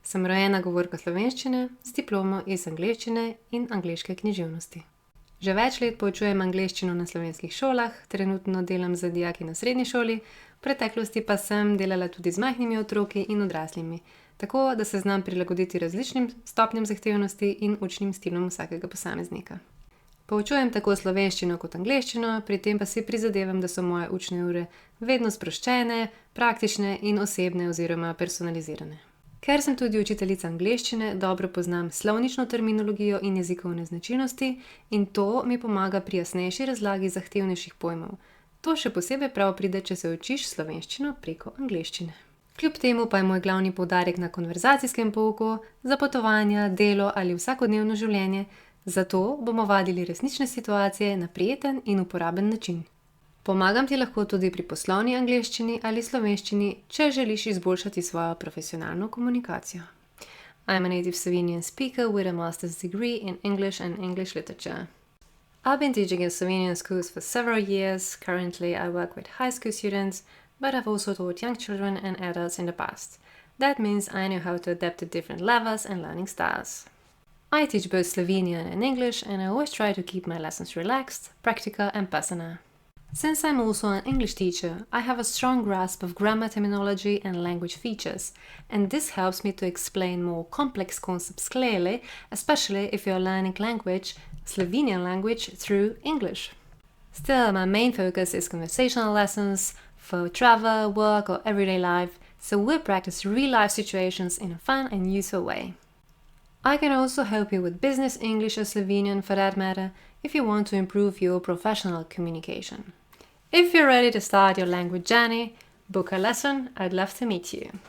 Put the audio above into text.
Sem rojena govorka slovenščine z diplomo iz angleščine in angleške književnosti. Že več let poučujem angleščino na slovenskih šolah, trenutno delam z dijaki na srednji šoli, v preteklosti pa sem delala tudi z majhnimi otroki in odraslimi, tako da se znam prilagoditi različnim stopnjam zahtevnosti in učnim stilom vsakega posameznika. Poučujem tako slovenščino kot angleščino, pri tem pa si prizadevam, da so moje učne ure vedno sproščene, praktične in osebne oziroma personalizirane. Ker sem tudi učiteljica angleščine, dobro poznam slovnično terminologijo in jezikovne značilnosti in to mi pomaga pri jasnejši razlagi zahtevnejših pojmov. To še posebej prav pride, če se učiš slovenščino preko angleščine. Kljub temu pa je moj glavni poudarek na konverzacijskem pouku, za potovanja, delo ali vsakodnevno življenje, zato bomo vadili resnične situacije na prijeten in uporaben način. Pomagam ti lahko tudi pri poslovni angleščini ali slovenščini, če želiš izboljšati svojo profesionalno komunikacijo. I'm a native Slovenian speaker with a master's degree in English and English literature. I've been teaching in Slovenian schools for several years. Currently, I work with high school students, but I've also taught young children and adults in the past. That means I know how to adapt to different levels and learning styles. I teach both Slovenian and English, and I always try to keep my lessons relaxed, practical and personal. Since I'm also an English teacher, I have a strong grasp of grammar terminology and language features, and this helps me to explain more complex concepts clearly, especially if you're learning language, Slovenian language, through English. Still, my main focus is conversational lessons for travel, work or everyday life, so we'll practice real-life situations in a fun and useful way. I can also help you with business English or Slovenian for that matter, if you want to improve your professional communication. If you're ready to start your language journey, book a lesson. I'd love to meet you.